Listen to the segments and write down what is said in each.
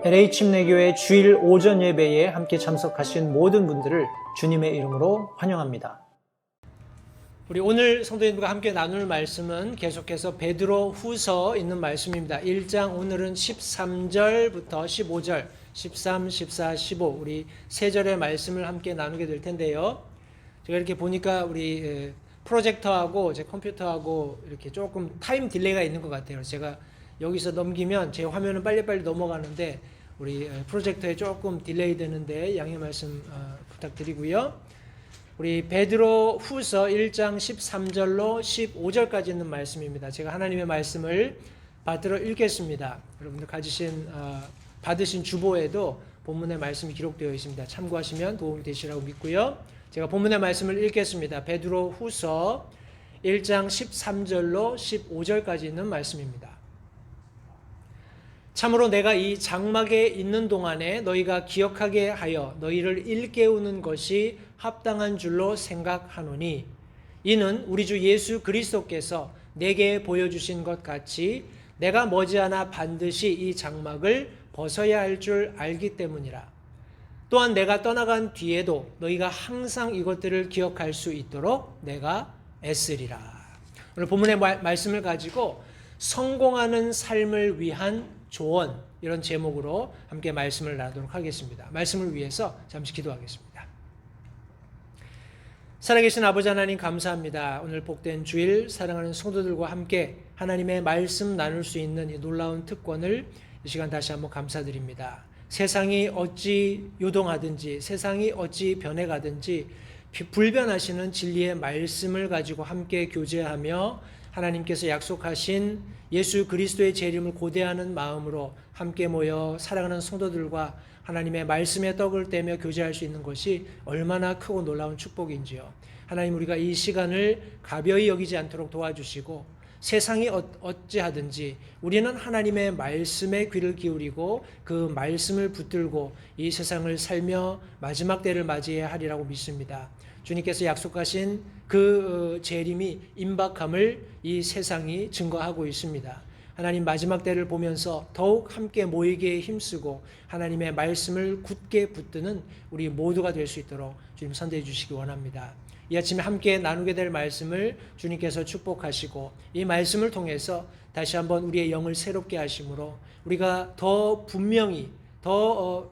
LA 침례교회 주일 오전 예배에 함께 참석하신 모든 분들을 주님의 이름으로 환영합니다. 우리 오늘 성도님들과 함께 나눌 말씀은 계속해서 베드로 후서 있는 말씀입니다. 1장 오늘은 13절부터 15절, 13, 14, 15 우리 세 절의 말씀을 함께 나누게 될 텐데요. 제가 이렇게 보니까 우리 프로젝터하고 제 컴퓨터하고 이렇게 조금 타임 딜레이가 있는 것 같아요. 제가 여기서 넘기면 제 화면은 빨리빨리 넘어가는데 우리 프로젝터에 조금 딜레이 되는데 양해 말씀 부탁드리고요. 우리 베드로 후서 1장 13절로 15절까지 있는 말씀입니다. 제가 하나님의 말씀을 받들어 읽겠습니다. 여러분들 받으신 주보에도 본문의 말씀이 기록되어 있습니다. 참고하시면 도움이 되시라고 믿고요. 제가 본문의 말씀을 읽겠습니다. 베드로 후서 1장 13절로 15절까지 있는 말씀입니다. 참으로 내가 이 장막에 있는 동안에 너희가 기억하게 하여 너희를 일깨우는 것이 합당한 줄로 생각하노니 이는 우리 주 예수 그리스도께서 내게 보여주신 것 같이 내가 머지않아 반드시 이 장막을 벗어야 할 줄 알기 때문이라. 또한 내가 떠나간 뒤에도 너희가 항상 이것들을 기억할 수 있도록 내가 애쓰리라. 오늘 본문의 말씀을 가지고 성공하는 삶을 위한 조언, 이런 제목으로 함께 말씀을 나누도록 하겠습니다. 말씀을 위해서 잠시 기도하겠습니다. 살아계신 아버지 하나님 감사합니다. 오늘 복된 주일 사랑하는 성도들과 함께 하나님의 말씀 나눌 수 있는 이 놀라운 특권을 이 시간 다시 한번 감사드립니다. 세상이 어찌 요동하든지 세상이 어찌 변해가든지 불변하시는 진리의 말씀을 가지고 함께 교제하며 하나님께서 약속하신 예수 그리스도의 제 이름을 고대하는 마음으로 함께 모여 사랑하는 성도들과 하나님의 말씀의 떡을 떼며 교제할 수 있는 것이 얼마나 크고 놀라운 축복인지요. 하나님, 우리가 이 시간을 가벼이 여기지 않도록 도와주시고 세상이 어찌하든지 우리는 하나님의 말씀에 귀를 기울이고 그 말씀을 붙들고 이 세상을 살며 마지막 때를 맞이해야 하리라고 믿습니다. 주님께서 약속하신 그 재림이 임박함을 이 세상이 증거하고 있습니다. 하나님, 마지막 때를 보면서 더욱 함께 모이기에 힘쓰고 하나님의 말씀을 굳게 붙드는 우리 모두가 될 수 있도록 주님 선대해 주시기 원합니다. 이 아침에 함께 나누게 될 말씀을 주님께서 축복하시고 이 말씀을 통해서 다시 한번 우리의 영을 새롭게 하심으로 우리가 더 분명히 더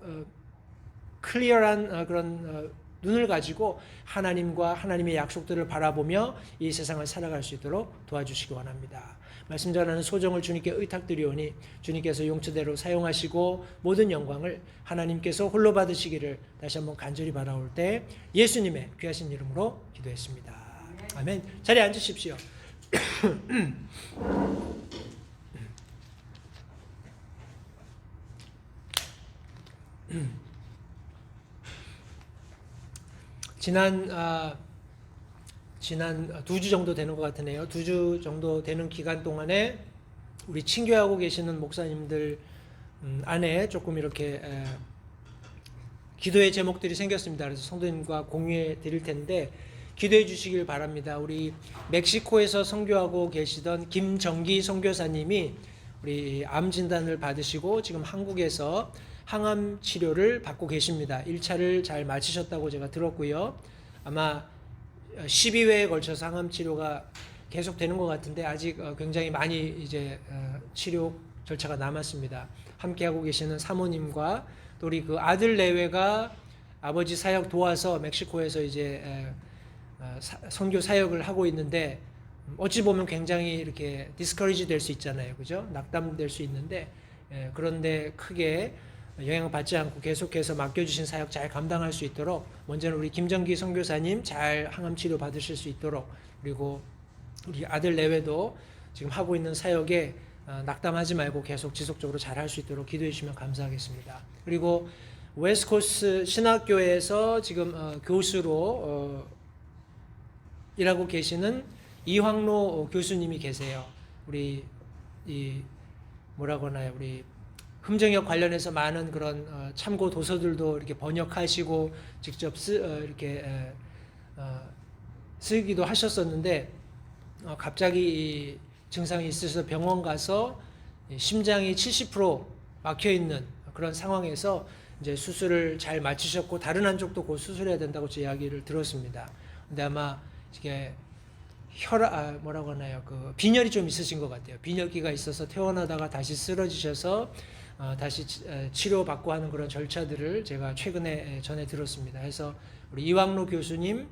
클리어한 그런 눈을 가지고 하나님과 하나님의 약속들을 바라보며 이 세상을 살아갈 수 있도록 도와주시기 원합니다. 말씀 전하는 소정을 주님께 의탁드리오니 주님께서 용처대로 사용하시고 모든 영광을 하나님께서 홀로 받으시기를 다시 한번 간절히 바라올 때 예수님의 귀하신 이름으로 기도했습니다. 아멘. 자리에 앉으십시오. 지난 2주 정도 되는 것 같으네요. 2주 정도 되는 기간 동안에 우리 친교하고 계시는 목사님들 안에 조금 이렇게 기도의 제목들이 생겼습니다. 그래서 성도님과 공유해 드릴 텐데 기도해 주시길 바랍니다. 우리 멕시코에서 선교하고 계시던 김정기 선교사님이 우리 암 진단을 받으시고 지금 한국에서 항암 치료를 받고 계십니다. 1차를 잘 마치셨다고 제가 들었고요. 아마 12회에 걸쳐서 항암 치료가 계속 되는 것 같은데 아직 굉장히 많이 이제 치료 절차가 남았습니다. 함께 하고 계시는 사모님과 또 우리 그 아들 내외가 아버지 사역 도와서 멕시코에서 이제 선교 사역을 하고 있는데 어찌 보면 굉장히 이렇게 디스커리지 될 수 있잖아요. 그죠? 낙담될 수 있는데 그런데 크게 영향받지 않고 계속해서 맡겨주신 사역 잘 감당할 수 있도록 먼저는 우리 김정기 선교사님 잘 항암 치료 받으실 수 있도록 그리고 우리 아들 내외도 지금 하고 있는 사역에 낙담하지 말고 계속 지속적으로 잘 할 수 있도록 기도해 주시면 감사하겠습니다. 그리고 웨스코스 신학교에서 지금 교수로 일하고 계시는 이황로 교수님이 계세요. 우리 뭐라고 하나요? 우리 흠정역 관련해서 많은 그런 참고 도서들도 이렇게 번역하시고 직접 이렇게 쓰기도 하셨었는데 갑자기 이 증상이 있으셔서 병원 가서 심장이 70% 막혀 있는 그런 상황에서 이제 수술을 잘 마치셨고 다른 한쪽도 곧 수술해야 된다고 제 이야기를 들었습니다. 근데 아마 이게 뭐라고 하나요? 그 빈혈이 좀 있으신 것 같아요. 빈혈기가 있어서 퇴원하다가 다시 쓰러지셔서 다시 치료받고 하는 그런 절차들을 제가 최근에 전해 들었습니다. 그래서 우리 이왕로 교수님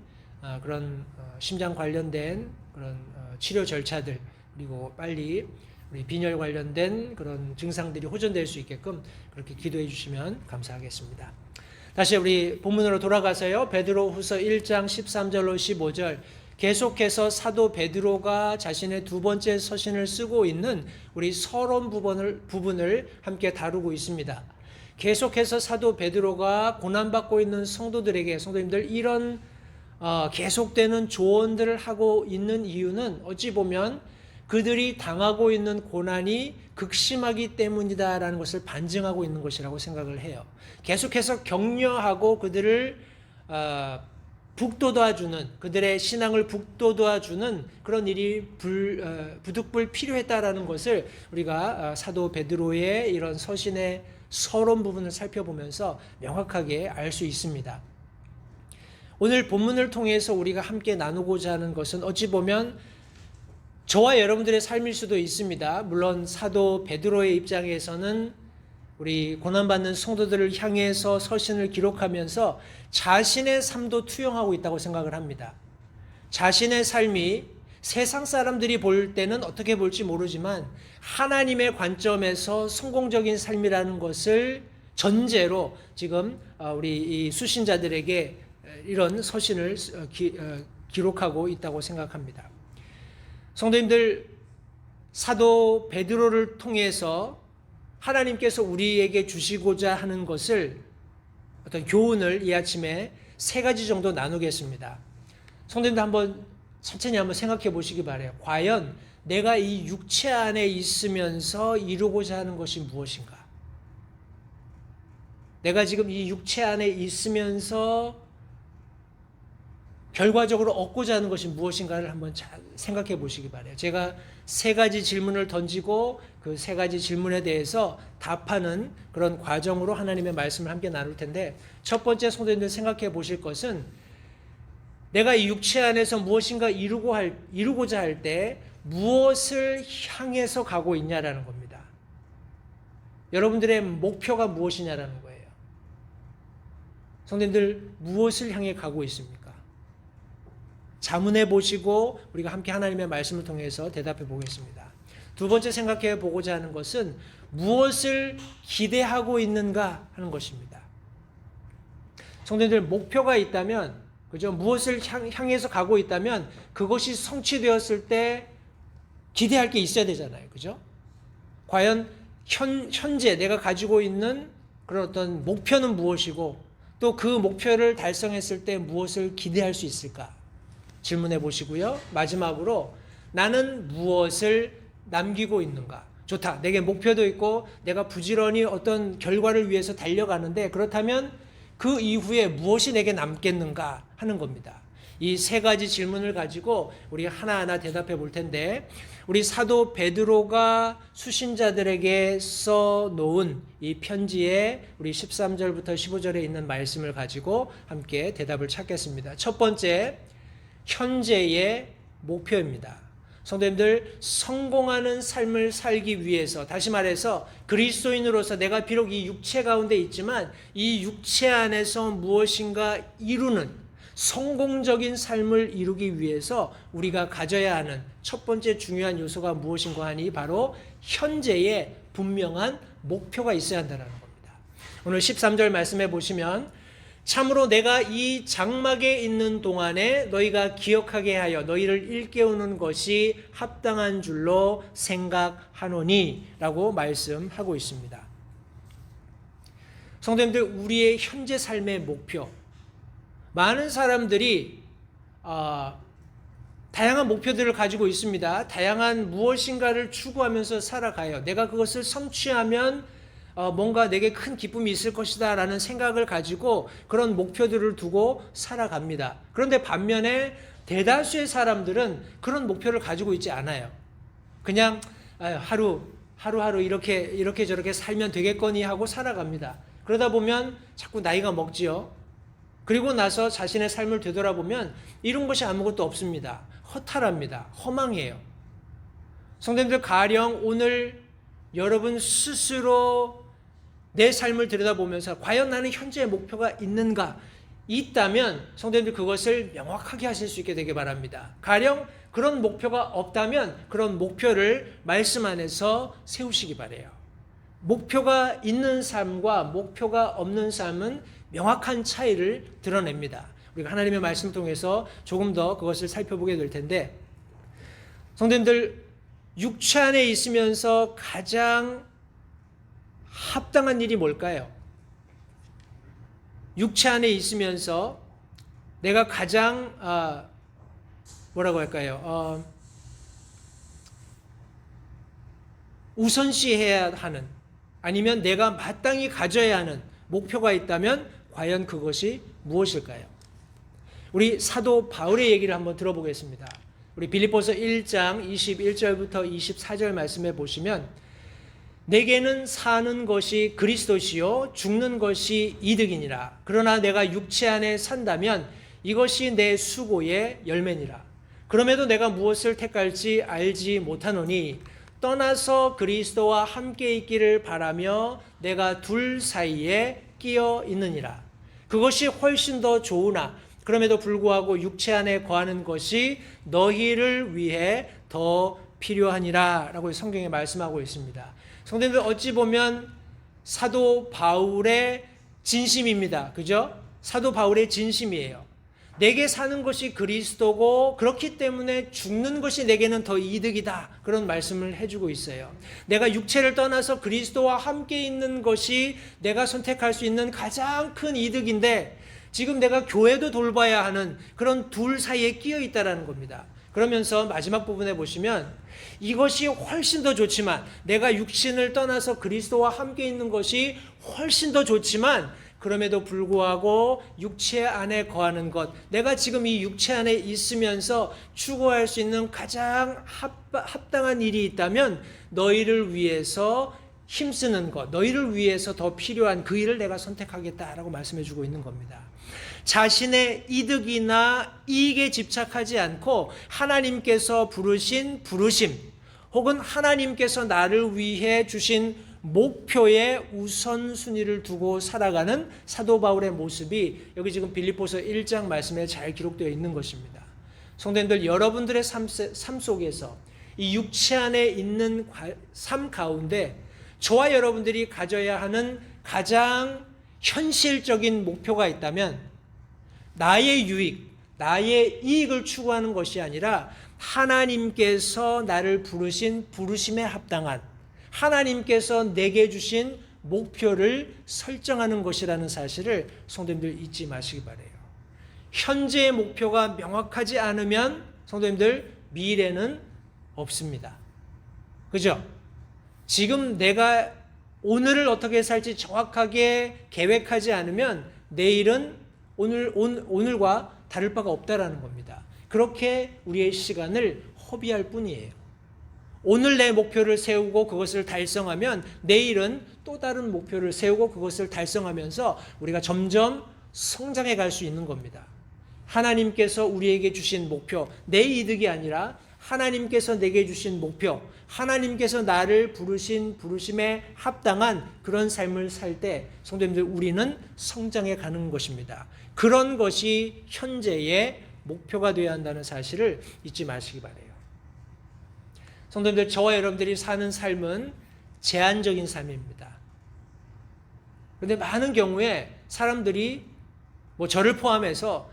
그런 심장 관련된 그런 치료 절차들 그리고 빨리 우리 빈혈 관련된 그런 증상들이 호전될 수 있게끔 그렇게 기도해 주시면 감사하겠습니다. 다시 우리 본문으로 돌아가서요. 베드로후서 1장 13절로 15절 계속해서 사도 베드로가 자신의 두 번째 서신을 쓰고 있는 우리 서론 부분을 함께 다루고 있습니다. 계속해서 사도 베드로가 고난받고 있는 성도님들 이런 계속되는 조언들을 하고 있는 이유는 어찌 보면 그들이 당하고 있는 고난이 극심하기 때문이다라는 것을 반증하고 있는 것이라고 생각을 해요. 계속해서 격려하고 그들을 북돋아주는 그들의 신앙을 북돋아주는 그런 일이 부득불 필요했다라는 것을 우리가 사도 베드로의 이런 서신의 서론 부분을 살펴보면서 명확하게 알 수 있습니다. 오늘 본문을 통해서 우리가 함께 나누고자 하는 것은 어찌 보면 저와 여러분들의 삶일 수도 있습니다. 물론 사도 베드로의 입장에서는 우리 고난받는 성도들을 향해서 서신을 기록하면서 자신의 삶도 투영하고 있다고 생각을 합니다. 자신의 삶이 세상 사람들이 볼 때는 어떻게 볼지 모르지만 하나님의 관점에서 성공적인 삶이라는 것을 전제로 지금 우리 이 수신자들에게 이런 서신을 기록하고 있다고 생각합니다. 성도님들, 사도 베드로를 통해서 하나님께서 우리에게 주시고자 하는 것을 어떤 교훈을 이 아침에 세 가지 정도 나누겠습니다. 성도님들 천천히 한번 생각해 보시기 바라요. 과연 내가 이 육체 안에 있으면서 이루고자 하는 것이 무엇인가? 내가 지금 이 육체 안에 있으면서 결과적으로 얻고자 하는 것이 무엇인가를 한번 잘 생각해 보시기 바라요. 제가 세 가지 질문을 던지고 그 세 가지 질문에 대해서 답하는 그런 과정으로 하나님의 말씀을 함께 나눌 텐데, 첫 번째 성도님들 생각해 보실 것은 내가 이 육체 안에서 무엇인가 이루고자 할 때 무엇을 향해서 가고 있냐라는 겁니다. 여러분들의 목표가 무엇이냐라는 거예요. 성도님들 무엇을 향해 가고 있습니까? 자문해 보시고 우리가 함께 하나님의 말씀을 통해서 대답해 보겠습니다. 두 번째 생각해 보고자 하는 것은 무엇을 기대하고 있는가 하는 것입니다. 성도님들 목표가 있다면, 그죠? 무엇을 향해서 가고 있다면 그것이 성취되었을 때 기대할 게 있어야 되잖아요. 그죠? 과연 현재 내가 가지고 있는 그런 어떤 목표는 무엇이고 또 그 목표를 달성했을 때 무엇을 기대할 수 있을까? 질문해 보시고요. 마지막으로 나는 무엇을 남기고 있는가? 좋다. 내게 목표도 있고 내가 부지런히 어떤 결과를 위해서 달려가는데 그렇다면 그 이후에 무엇이 내게 남겠는가 하는 겁니다. 이 세 가지 질문을 가지고 우리 하나하나 대답해 볼 텐데, 우리 사도 베드로가 수신자들에게 써놓은 이 편지에 우리 13절부터 15절에 있는 말씀을 가지고 함께 대답을 찾겠습니다. 첫 번째, 현재의 목표입니다. 성도님들, 성공하는 삶을 살기 위해서, 다시 말해서 그리스도인으로서 내가 비록 이 육체 가운데 있지만 이 육체 안에서 무엇인가 이루는 성공적인 삶을 이루기 위해서 우리가 가져야 하는 첫 번째 중요한 요소가 무엇인가 하니 바로 현재의 분명한 목표가 있어야 한다는 겁니다. 오늘 13절 말씀해 보시면, 참으로 내가 이 장막에 있는 동안에 너희가 기억하게 하여 너희를 일깨우는 것이 합당한 줄로 생각하노니 라고 말씀하고 있습니다. 성도님들, 우리의 현재 삶의 목표, 많은 사람들이 다양한 목표들을 가지고 있습니다. 다양한 무엇인가를 추구하면서 살아가요. 내가 그것을 성취하면 뭔가 내게 큰 기쁨이 있을 것이다 라는 생각을 가지고 그런 목표들을 두고 살아갑니다. 그런데 반면에 대다수의 사람들은 그런 목표를 가지고 있지 않아요. 그냥 하루 하루하루 이렇게 저렇게 살면 되겠거니 하고 살아갑니다. 그러다 보면 자꾸 나이가 먹지요. 그리고 나서 자신의 삶을 되돌아보면 이룬 것이 아무것도 없습니다. 허탈합니다. 허망해요. 성도님들, 가령 오늘 여러분 스스로 내 삶을 들여다보면서 과연 나는 현재의 목표가 있는가? 있다면 성도님들 그것을 명확하게 하실 수 있게 되길 바랍니다. 가령 그런 목표가 없다면 그런 목표를 말씀 안에서 세우시기 바라요. 목표가 있는 삶과 목표가 없는 삶은 명확한 차이를 드러냅니다. 우리가 하나님의 말씀을 통해서 조금 더 그것을 살펴보게 될 텐데, 성도님들, 육체 안에 있으면서 가장 합당한 일이 뭘까요? 육체 안에 있으면서 내가 가장 뭐라고 할까요? 우선시해야 하는, 아니면 내가 마땅히 가져야 하는 목표가 있다면 과연 그것이 무엇일까요? 우리 사도 바울의 얘기를 한번 들어보겠습니다. 우리 빌립보서 1장 21절부터 24절 말씀에 보시면, 내게는 사는 것이 그리스도시요 죽는 것이 이득이니라. 그러나 내가 육체 안에 산다면 이것이 내 수고의 열매니라. 그럼에도 내가 무엇을 택할지 알지 못하노니 떠나서 그리스도와 함께 있기를 바라며 내가 둘 사이에 끼어 있느니라. 그것이 훨씬 더 좋으나 그럼에도 불구하고 육체 안에 거하는 것이 너희를 위해 더 필요하니라 라고 성경에 말씀하고 있습니다. 성도님들, 어찌 보면 사도 바울의 진심입니다. 그죠? 사도 바울의 진심이에요. 내게 사는 것이 그리스도고 그렇기 때문에 죽는 것이 내게는 더 이득이다. 그런 말씀을 해주고 있어요. 내가 육체를 떠나서 그리스도와 함께 있는 것이 내가 선택할 수 있는 가장 큰 이득인데 지금 내가 교회도 돌봐야 하는 그런 둘 사이에 끼어 있다는 겁니다. 그러면서 마지막 부분에 보시면 이것이 훨씬 더 좋지만, 내가 육신을 떠나서 그리스도와 함께 있는 것이 훨씬 더 좋지만 그럼에도 불구하고 육체 안에 거하는 것, 내가 지금 이 육체 안에 있으면서 추구할 수 있는 가장 합당한 일이 있다면 너희를 위해서 힘쓰는 것, 너희를 위해서 더 필요한 그 일을 내가 선택하겠다라고 말씀해 주고 있는 겁니다. 자신의 이득이나 이익에 집착하지 않고 하나님께서 부르신 부르심, 혹은 하나님께서 나를 위해 주신 목표에 우선순위를 두고 살아가는 사도 바울의 모습이 여기 지금 빌립보서 1장 말씀에 잘 기록되어 있는 것입니다. 성도님들, 여러분들의 삶 속에서 이 육체 안에 있는 삶 가운데 저와 여러분들이 가져야 하는 가장 현실적인 목표가 있다면 나의 유익, 나의 이익을 추구하는 것이 아니라 하나님께서 나를 부르신 부르심에 합당한, 하나님께서 내게 주신 목표를 설정하는 것이라는 사실을 성도님들 잊지 마시기 바라요. 현재의 목표가 명확하지 않으면 성도님들 미래는 없습니다. 그죠? 지금 내가 오늘을 어떻게 살지 정확하게 계획하지 않으면 내일은 오늘과 다를 바가 없다라는 겁니다. 그렇게 우리의 시간을 허비할 뿐이에요. 오늘 내 목표를 세우고 그것을 달성하면 내일은 또 다른 목표를 세우고 그것을 달성하면서 우리가 점점 성장해 갈 수 있는 겁니다. 하나님께서 우리에게 주신 목표, 내 이득이 아니라 하나님께서 내게 주신 목표, 하나님께서 나를 부르신 부르심에 합당한 그런 삶을 살 때 성도님들, 우리는 성장해 가는 것입니다. 그런 것이 현재의 목표가 되어야 한다는 사실을 잊지 마시기 바라요. 성도님들, 저와 여러분들이 사는 삶은 제한적인 삶입니다. 그런데 많은 경우에 사람들이 저를 포함해서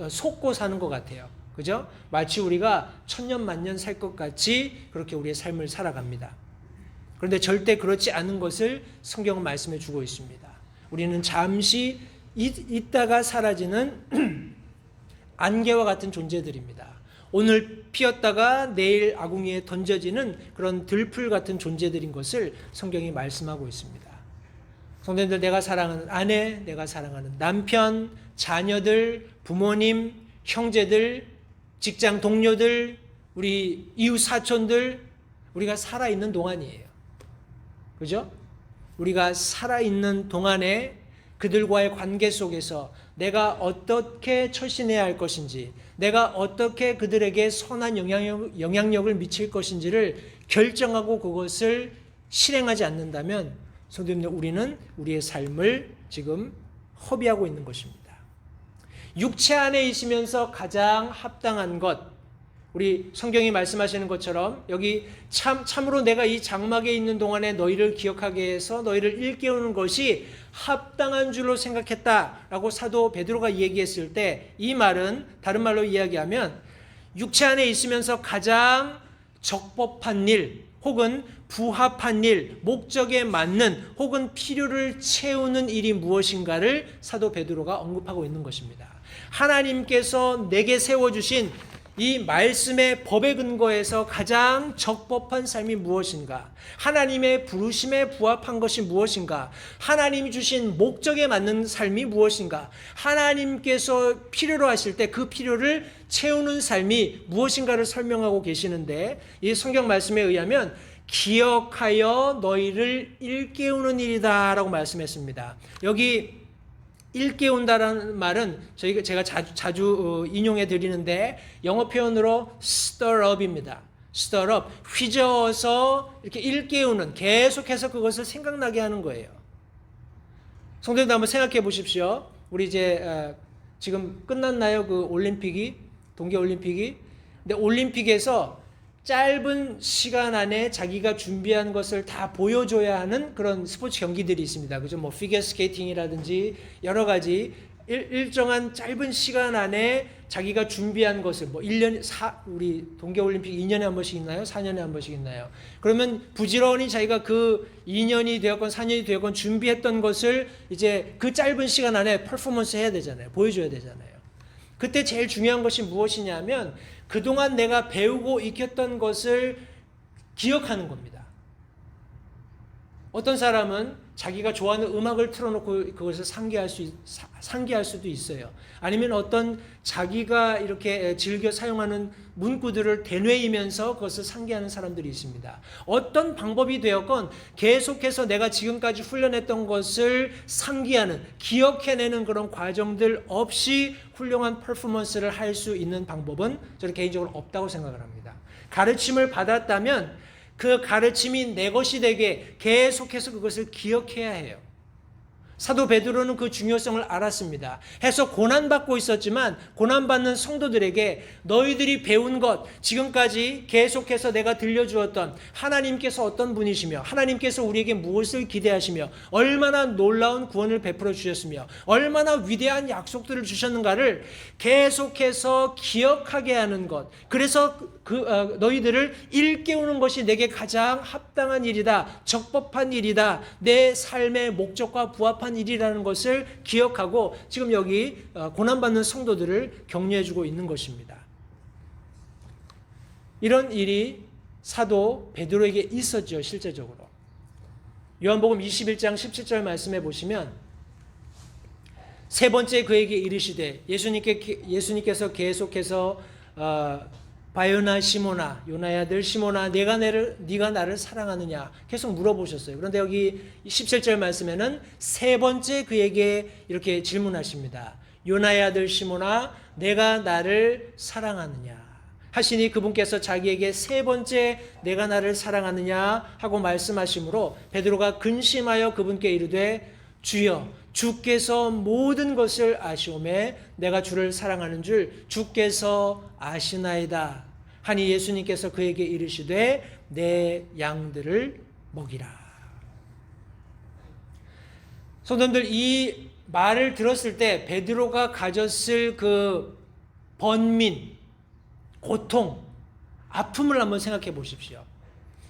속고 사는 것 같아요. 그죠? 마치 우리가 천년만년 살 것 같이 그렇게 우리의 삶을 살아갑니다. 그런데 절대 그렇지 않은 것을 성경은 말씀해 주고 있습니다. 우리는 잠시 있다가 사라지는 안개와 같은 존재들입니다. 오늘 피었다가 내일 아궁이에 던져지는 그런 들풀 같은 존재들인 것을 성경이 말씀하고 있습니다. 성도님들, 내가 사랑하는 아내, 내가 사랑하는 남편, 자녀들, 부모님, 형제들, 직장 동료들, 우리 이웃 사촌들, 우리가 살아있는 동안이에요. 그죠? 우리가 살아있는 동안에 그들과의 관계 속에서 내가 어떻게 처신해야 할 것인지, 내가 어떻게 그들에게 선한 영향력을 미칠 것인지를 결정하고 그것을 실행하지 않는다면 성도님들, 우리는 우리의 삶을 지금 허비하고 있는 것입니다. 육체 안에 있으면서 가장 합당한 것, 우리 성경이 말씀하시는 것처럼 여기 참으로 내가 이 장막에 있는 동안에 너희를 기억하게 해서 너희를 일깨우는 것이 합당한 줄로 생각했다라고 사도 베드로가 얘기했을 때, 이 말은 다른 말로 이야기하면 육체 안에 있으면서 가장 적법한 일 혹은 부합한 일, 목적에 맞는 혹은 필요를 채우는 일이 무엇인가를 사도 베드로가 언급하고 있는 것입니다. 하나님께서 내게 세워주신 이 말씀의 법의 근거에서 가장 적법한 삶이 무엇인가? 하나님의 부르심에 부합한 것이 무엇인가? 하나님이 주신 목적에 맞는 삶이 무엇인가? 하나님께서 필요로 하실 때 그 필요를 채우는 삶이 무엇인가를 설명하고 계시는데, 이 성경 말씀에 의하면 기억하여 너희를 일깨우는 일이다 라고 말씀했습니다. 여기 일깨운다라는 말은 제가 자주 인용해 드리는데 영어 표현으로 stir up입니다. stir up, 휘저어서 이렇게 일깨우는, 계속해서 그것을 생각나게 하는 거예요. 성도님들 한번 생각해 보십시오. 우리 이제 지금 끝났나요? 그 올림픽이, 동계올림픽이. 근데 올림픽에서 짧은 시간 안에 자기가 준비한 것을 다 보여줘야 하는 그런 스포츠 경기들이 있습니다. 그죠? 뭐 피겨 스케이팅이라든지 여러 가지 일정한 짧은 시간 안에 자기가 준비한 것을 뭐 1년 우리 동계 올림픽 2년에 한 번씩 있나요? 4년에 한 번씩 있나요? 그러면 부지런히 자기가 그 2년이 되었건 4년이 되었건 준비했던 것을 이제 그 짧은 시간 안에 퍼포먼스 해야 되잖아요. 보여줘야 되잖아요. 그때 제일 중요한 것이 무엇이냐면 그동안 내가 배우고 익혔던 것을 기억하는 겁니다. 어떤 사람은 자기가 좋아하는 음악을 틀어놓고 그것을 상기할 수도 있어요. 아니면 어떤 자기가 이렇게 즐겨 사용하는 문구들을 되뇌이면서 그것을 상기하는 사람들이 있습니다. 어떤 방법이 되었건 계속해서 내가 지금까지 훈련했던 것을 상기하는, 기억해내는 그런 과정들 없이 훌륭한 퍼포먼스를 할 수 있는 방법은 저는 개인적으로 없다고 생각을 합니다. 가르침을 받았다면 그 가르침이 내 것이 되게 계속해서 그것을 기억해야 해요. 사도 베드로는 그 중요성을 알았습니다. 해서 고난받고 있었지만 고난받는 성도들에게 너희들이 배운 것, 지금까지 계속해서 내가 들려주었던 하나님께서 어떤 분이시며 하나님께서 우리에게 무엇을 기대하시며 얼마나 놀라운 구원을 베풀어 주셨으며 얼마나 위대한 약속들을 주셨는가를 계속해서 기억하게 하는 것, 그래서 너희들을 일깨우는 것이 내게 가장 합당한 일이다, 적법한 일이다, 내 삶의 목적과 부합한 일이라는 것을 기억하고 지금 여기 고난받는 성도들을 격려해주고 있는 것입니다. 이런 일이 사도 베드로에게 있었죠. 실제적으로 요한복음 21장 17절 말씀해 보시면 세 번째 그에게 이르시되, 예수님께서 계속해서 바요나 시모나, 요나의 아들 시모나, 네가 나를 사랑하느냐 계속 물어보셨어요. 그런데 여기 17절 말씀에는 세 번째 그에게 이렇게 질문하십니다. 요나의 아들 시모나, 내가 나를 사랑하느냐 하시니 그분께서 자기에게 세 번째 내가 나를 사랑하느냐 하고 말씀하시므로 베드로가 근심하여 그분께 이르되 주여, 주께서 모든 것을 아시오매 내가 주를 사랑하는 줄 주께서 아시나이다 하니 예수님께서 그에게 이르시되 내 양들을 먹이라. 성도님들, 이 말을 들었을 때 베드로가 가졌을 그 번민, 고통, 아픔을 한번 생각해 보십시오.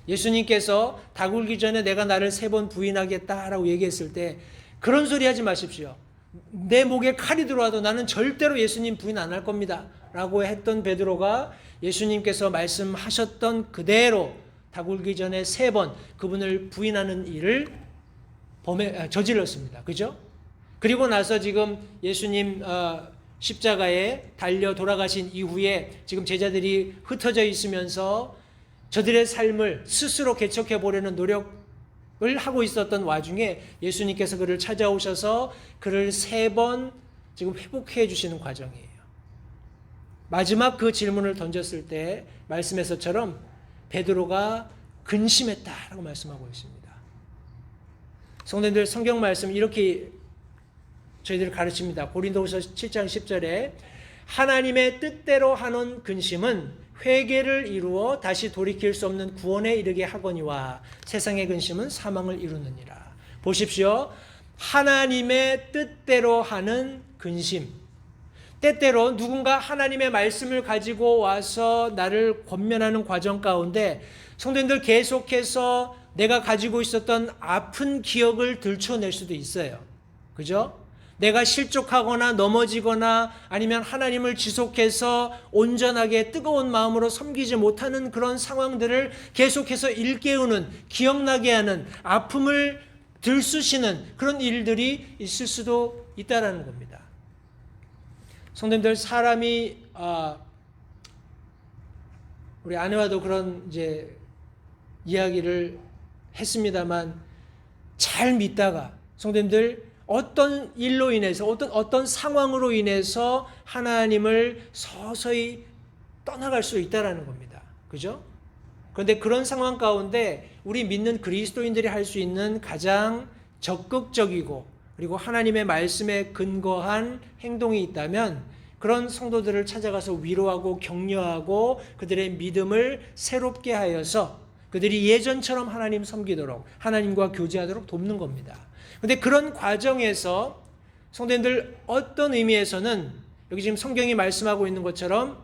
예수님께서 닭 울기 전에 내가 나를 3번 부인하겠다라고 얘기했을 때 그런 소리 하지 마십시오. 내 목에 칼이 들어와도 나는 절대로 예수님 부인 안 할 겁니다 라고 했던 베드로가 예수님께서 말씀하셨던 그대로 닭 울기 전에 3번 그분을 부인하는 일을 저질렀습니다. 그죠? 그리고 나서 지금 예수님 십자가에 달려 돌아가신 이후에 지금 제자들이 흩어져 있으면서 저들의 삶을 스스로 개척해 보려는 노력 하고 있었던 와중에 예수님께서 그를 찾아오셔서 그를 3번 지금 회복해 주시는 과정이에요. 마지막 그 질문을 던졌을 때 말씀에서처럼 베드로가 근심했다라고 말씀하고 있습니다. 성도님들, 성경 말씀 이렇게 저희들을 가르칩니다. 고린도후서 7장 10절에 하나님의 뜻대로 하는 근심은 회개를 이루어 다시 돌이킬 수 없는 구원에 이르게 하거니와 세상의 근심은 사망을 이루느니라. 보십시오. 하나님의 뜻대로 하는 근심. 때때로 누군가 하나님의 말씀을 가지고 와서 나를 권면하는 과정 가운데 성도님들 계속해서 내가 가지고 있었던 아픈 기억을 들춰낼 수도 있어요. 그죠? 내가 실족하거나 넘어지거나 아니면 하나님을 지속해서 온전하게 뜨거운 마음으로 섬기지 못하는 그런 상황들을 계속해서 일깨우는, 기억나게 하는, 아픔을 들쑤시는 그런 일들이 있을 수도 있다라는 겁니다. 성도님들, 사람이 우리 아내와도 그런 이제 이야기를 했습니다만 잘 믿다가 성도님들 어떤 일로 인해서 어떤 상황으로 인해서 하나님을 서서히 떠나갈 수 있다라는 겁니다. 그죠? 그런데 그런 상황 가운데 우리 믿는 그리스도인들이 할 수 있는 가장 적극적이고 그리고 하나님의 말씀에 근거한 행동이 있다면 그런 성도들을 찾아가서 위로하고 격려하고 그들의 믿음을 새롭게 하여서 그들이 예전처럼 하나님 섬기도록 하나님과 교제하도록 돕는 겁니다. 그런데 그런 과정에서 성도님들 어떤 의미에서는 여기 지금 성경이 말씀하고 있는 것처럼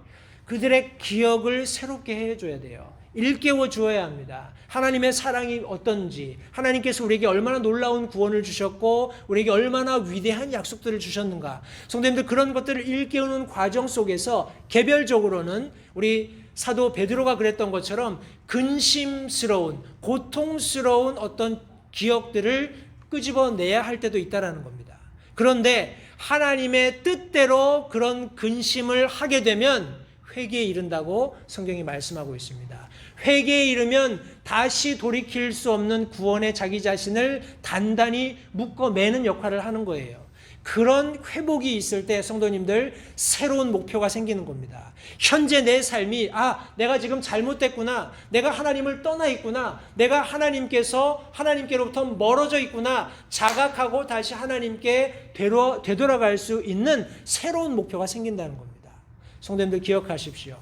그들의 기억을 새롭게 해줘야 돼요. 일깨워 주어야 합니다. 하나님의 사랑이 어떤지, 하나님께서 우리에게 얼마나 놀라운 구원을 주셨고 우리에게 얼마나 위대한 약속들을 주셨는가. 성도님들 그런 것들을 일깨우는 과정 속에서 개별적으로는 우리 사도 베드로가 그랬던 것처럼 근심스러운, 고통스러운 어떤 기억들을 끄집어내야 할 때도 있다라는 겁니다. 그런데 하나님의 뜻대로 그런 근심을 하게 되면 회개에 이른다고 성경이 말씀하고 있습니다. 회개에 이르면 다시 돌이킬 수 없는 구원에 자기 자신을 단단히 묶어매는 역할을 하는 거예요. 그런 회복이 있을 때 성도님들 새로운 목표가 생기는 겁니다. 현재 내 삶이 내가 지금 잘못됐구나. 내가 하나님을 떠나 있구나. 내가 하나님께로부터 멀어져 있구나. 자각하고 다시 하나님께 되돌아갈 수 있는 새로운 목표가 생긴다는 겁니다. 성도님들 기억하십시오.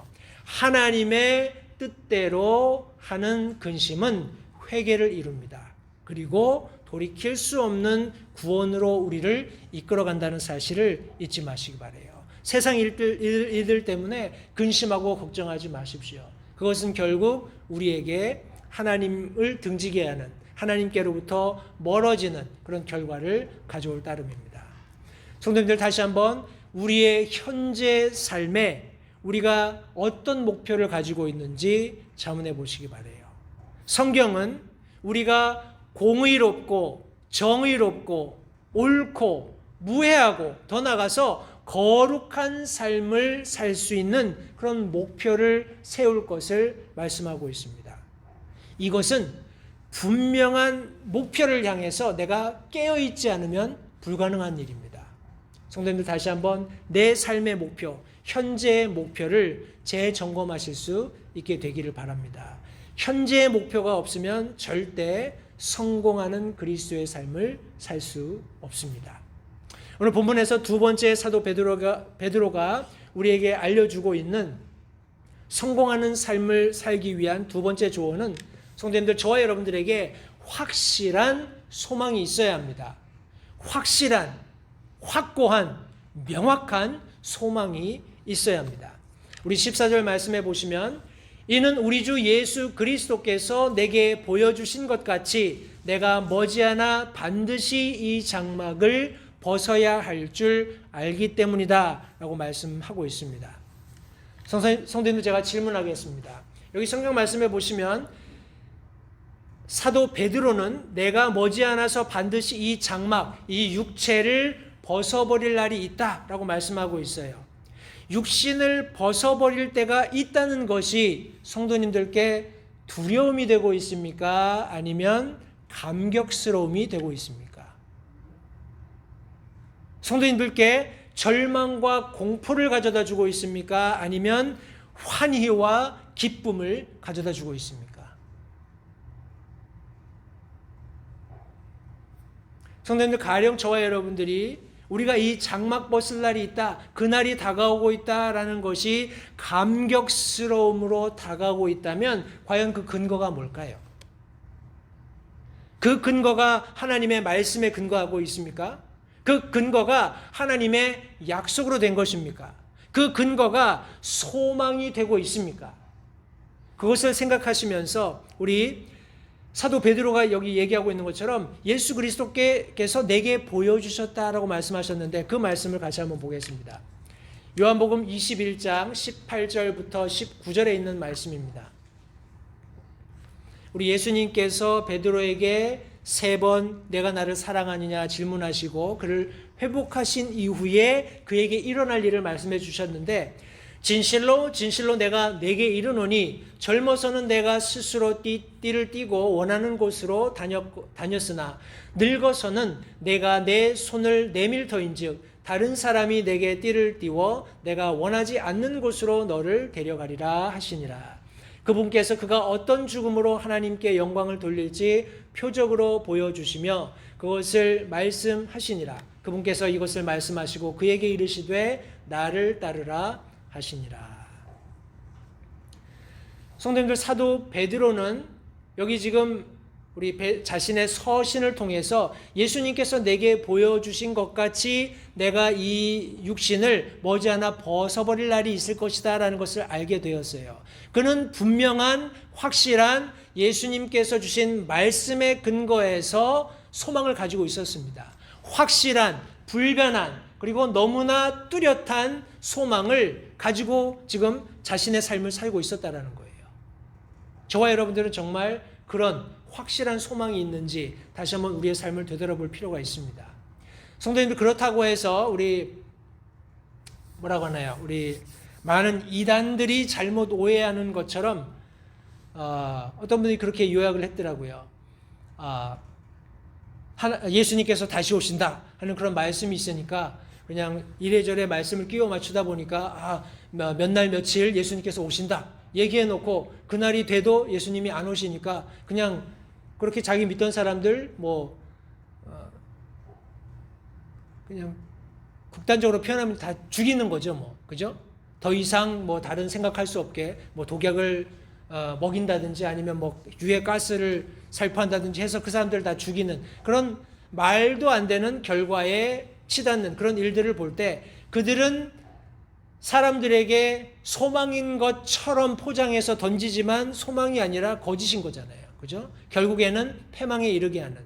하나님의 뜻대로 하는 근심은 회개를 이룹니다. 그리고 돌이킬 수 없는 구원으로 우리를 이끌어간다는 사실을 잊지 마시기 바라요. 세상 일들 때문에 근심하고 걱정하지 마십시오. 그것은 결국 우리에게 하나님을 등지게 하는, 하나님께로부터 멀어지는 그런 결과를 가져올 따름입니다. 성도님들 다시 한번 우리의 현재 삶에 우리가 어떤 목표를 가지고 있는지 자문해 보시기 바라요. 성경은 우리가 공의롭고 정의롭고 옳고 무해하고 더 나아가서 거룩한 삶을 살 수 있는 그런 목표를 세울 것을 말씀하고 있습니다. 이것은 분명한 목표를 향해서 내가 깨어있지 않으면 불가능한 일입니다. 성도님들 다시 한번 내 삶의 목표, 현재의 목표를 재점검하실 수 있게 되기를 바랍니다. 현재의 목표가 없으면 절대 성공하는 그리스도의 삶을 살 수 없습니다. 오늘 본문에서 두 번째 사도 베드로가 우리에게 알려주고 있는 성공하는 삶을 살기 위한 두 번째 조언은 성도님들 저와 여러분들에게 확실한 소망이 있어야 합니다. 확실한, 확고한, 명확한 소망이 있어야 합니다. 우리 14절 말씀해 보시면 이는 우리 주 예수 그리스도께서 내게 보여주신 것 같이 내가 머지않아 반드시 이 장막을 벗어야 할 줄 알기 때문이다 라고 말씀하고 있습니다. 성도님들 제가 질문하겠습니다. 여기 성경 말씀해 보시면 사도 베드로는 내가 머지않아서 반드시 이 장막, 이 육체를 벗어버릴 날이 있다 라고 말씀하고 있어요. 육신을 벗어버릴 때가 있다는 것이 성도님들께 두려움이 되고 있습니까? 아니면 감격스러움이 되고 있습니까? 성도님들께 절망과 공포를 가져다 주고 있습니까? 아니면 환희와 기쁨을 가져다 주고 있습니까? 성도님들, 가령 저와 여러분들이 우리가 이 장막 벗을 날이 있다, 그날이 다가오고 있다라는 것이 감격스러움으로 다가오고 있다면 과연 그 근거가 뭘까요? 그 근거가 하나님의 말씀에 근거하고 있습니까? 그 근거가 하나님의 약속으로 된 것입니까? 그 근거가 소망이 되고 있습니까? 그것을 생각하시면서 우리 사도 베드로가 여기 얘기하고 있는 것처럼 예수 그리스도께서 내게 보여주셨다라고 말씀하셨는데 그 말씀을 같이 한번 보겠습니다. 요한복음 21장 18절부터 19절에 있는 말씀입니다. 우리 예수님께서 베드로에게 3번 내가 나를 사랑하느냐 질문하시고 그를 회복하신 이후에 그에게 일어날 일을 말씀해 주셨는데, 진실로 진실로 내가 네게 이르노니 젊어서는 내가 스스로 띠를 띠고 원하는 곳으로 다녔으나 늙어서는 내가 내 손을 내밀 터인즉 다른 사람이 내게 띠를 띠워 내가 원하지 않는 곳으로 너를 데려가리라 하시니라. 그분께서 그가 어떤 죽음으로 하나님께 영광을 돌릴지 표적으로 보여주시며 그것을 말씀하시니라. 그분께서 이것을 말씀하시고 그에게 이르시되 나를 따르라 하시니라. 성도님들, 사도 베드로는 여기 지금 우리 자신의 서신을 통해서 예수님께서 내게 보여주신 것 같이 내가 이 육신을 머지않아 벗어버릴 날이 있을 것이다 라는 것을 알게 되었어요. 그는 분명한 확실한 예수님께서 주신 말씀에 근거해서 소망을 가지고 있었습니다. 확실한, 불변한, 그리고 너무나 뚜렷한 소망을 가지고 지금 자신의 삶을 살고 있었다는 거예요. 저와 여러분들은 정말 그런 확실한 소망이 있는지 다시 한번 우리의 삶을 되돌아볼 필요가 있습니다. 성도님들, 그렇다고 해서 우리 뭐라고 하나요? 우리 많은 이단들이 잘못 오해하는 것처럼 어떤 분이 그렇게 요약을 했더라고요. 예수님께서 다시 오신다 하는 그런 말씀이 있으니까 그냥 이래저래 말씀을 끼워 맞추다 보니까 몇 날 며칠 예수님께서 오신다 얘기해놓고 그날이 돼도 예수님이 안 오시니까 그냥 그렇게 자기 믿던 사람들 그냥 극단적으로 표현하면 다 죽이는 거죠, 그죠? 더 이상 다른 생각할 수 없게 독약을 먹인다든지 아니면 유해 가스를 살포한다든지 해서 그 사람들을 다 죽이는 그런 말도 안 되는 결과에 치닫는 그런 일들을 볼 때 그들은 사람들에게 소망인 것처럼 포장해서 던지지만 소망이 아니라 거짓인 거잖아요. 그죠? 결국에는 패망에 이르게 하는